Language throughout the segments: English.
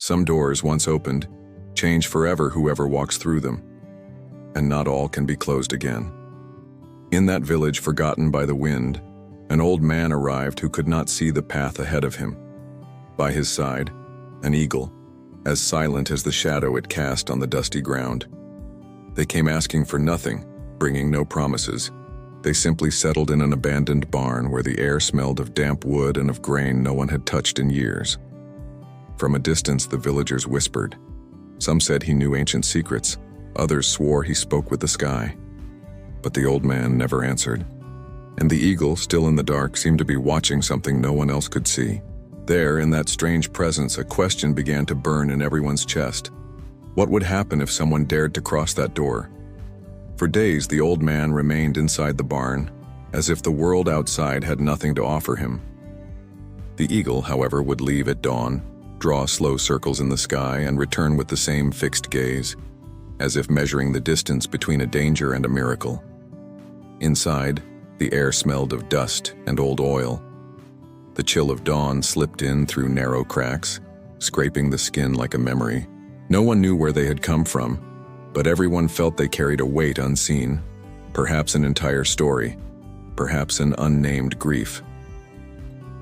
Some doors, once opened, change forever whoever walks through them, and not all can be closed again. In that village forgotten by the wind, an old man arrived who could not see the path ahead of him. By his side, an eagle, as silent as the shadow it cast on the dusty ground. They came asking for nothing, bringing no promises. They simply settled in an abandoned barn where the air smelled of damp wood and of grain no one had touched in years. From a distance, the villagers whispered. Some said he knew ancient secrets, others swore he spoke with the sky. But the old man never answered, and the eagle, still in the dark, seemed to be watching something no one else could see. There, in that strange presence, a question began to burn in everyone's chest. What would happen if someone dared to cross that door? For days, the old man remained inside the barn, as if the world outside had nothing to offer him. The eagle, however, would leave at dawn, draw slow circles in the sky, and return with the same fixed gaze, as if measuring the distance between a danger and a miracle. Inside, the air smelled of dust and old oil. The chill of dawn slipped in through narrow cracks, scraping the skin like a memory. No one knew where they had come from, but everyone felt they carried a weight unseen, perhaps an entire story, perhaps an unnamed grief.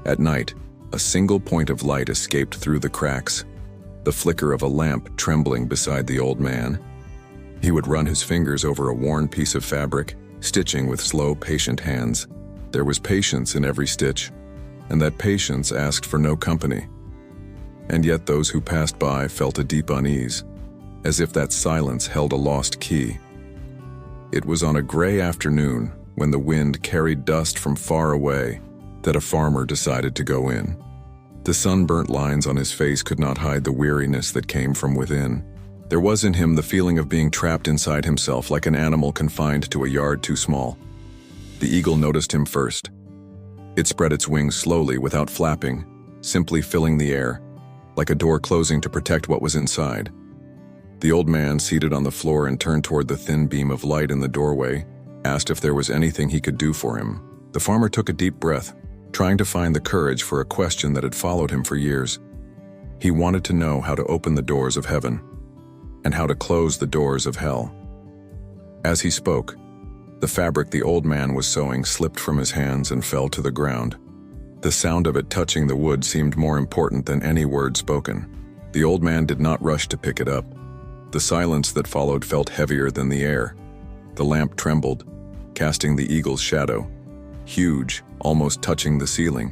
At night, a single point of light escaped through the cracks, the flicker of a lamp trembling beside the old man. He would run his fingers over a worn piece of fabric, stitching with slow, patient hands. There was patience in every stitch, and that patience asked for no company. And yet those who passed by felt a deep unease, as if that silence held a lost key. It was on a gray afternoon, when the wind carried dust from far away, that a farmer decided to go in. The sunburnt lines on his face could not hide the weariness that came from within. There was in him the feeling of being trapped inside himself, like an animal confined to a yard too small. The eagle noticed him first. It spread its wings slowly without flapping, simply filling the air, like a door closing to protect what was inside. The old man, seated on the floor and turned toward the thin beam of light in the doorway, asked if there was anything he could do for him. The farmer took a deep breath, trying to find the courage for a question that had followed him for years. He wanted to know how to open the doors of heaven, and how to close the doors of hell. As he spoke, the fabric the old man was sewing slipped from his hands and fell to the ground. The sound of it touching the wood seemed more important than any word spoken. The old man did not rush to pick it up. The silence that followed felt heavier than the air. The lamp trembled, casting the eagle's shadow, huge, almost touching the ceiling.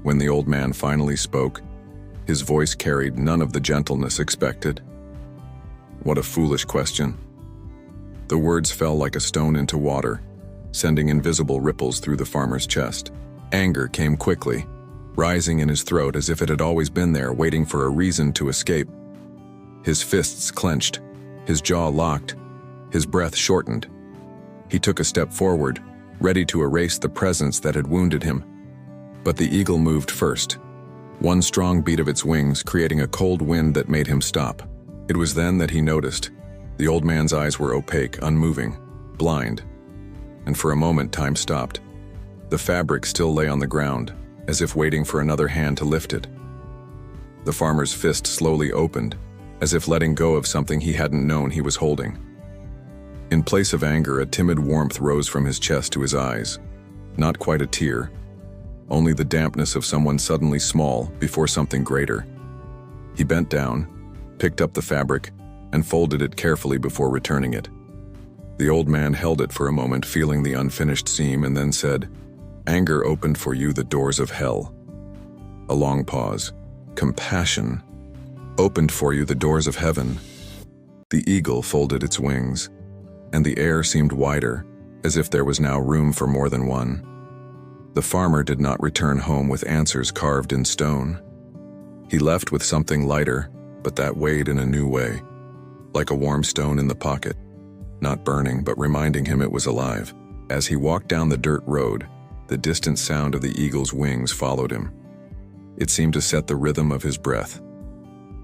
When the old man finally spoke, his voice carried none of the gentleness expected. What a foolish question. The words fell like a stone into water, sending invisible ripples through the farmer's chest. Anger came quickly, rising in his throat as if it had always been there, waiting for a reason to escape. His fists clenched, his jaw locked, his breath shortened. He took a step forward, ready to erase the presence that had wounded him. But the eagle moved first, one strong beat of its wings creating a cold wind that made him stop. It was then that he noticed. The old man's eyes were opaque, unmoving, blind. And for a moment, time stopped. The fabric still lay on the ground, as if waiting for another hand to lift it. The farmer's fist slowly opened, as if letting go of something he hadn't known he was holding. In place of anger, a timid warmth rose from his chest to his eyes. Not quite a tear, only the dampness of someone suddenly small before something greater. He bent down, picked up the fabric, and folded it carefully before returning it. The old man held it for a moment, feeling the unfinished seam, and then said, "Anger opened for you the doors of hell." A long pause. "Compassion opened for you the doors of heaven." The eagle folded its wings, and the air seemed wider, as if there was now room for more than one. The farmer did not return home with answers carved in stone. He left with something lighter, but that weighed in a new way, like a warm stone in the pocket, not burning but reminding him it was alive. As he walked down the dirt road, the distant sound of the eagle's wings followed him. It seemed to set the rhythm of his breath.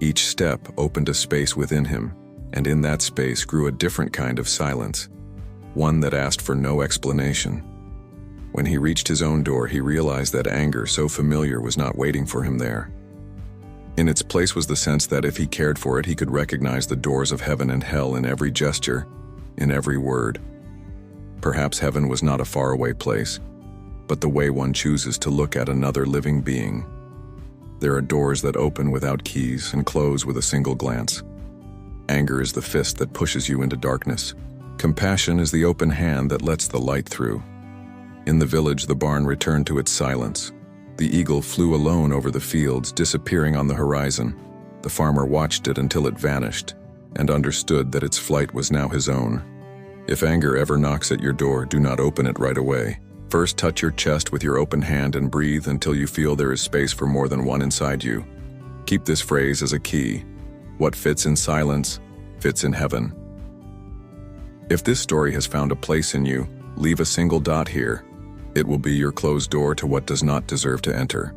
Each step opened a space within him, and in that space grew a different kind of silence, one that asked for no explanation. When he reached his own door, he realized that anger so familiar was not waiting for him there. In its place was the sense that if he cared for it, he could recognize the doors of heaven and hell in every gesture, in every word. Perhaps heaven was not a faraway place, but the way one chooses to look at another living being. There are doors that open without keys and close with a single glance. Anger is the fist that pushes you into darkness. Compassion is the open hand that lets the light through. In the village, the barn returned to its silence. The eagle flew alone over the fields, disappearing on the horizon. The farmer watched it until it vanished, and understood that its flight was now his own. If anger ever knocks at your door, do not open it right away. First, touch your chest with your open hand and breathe until you feel there is space for more than one inside you. Keep this phrase as a key. What fits in silence, fits in heaven. If this story has found a place in you, leave a single dot here. It will be your closed door to what does not deserve to enter.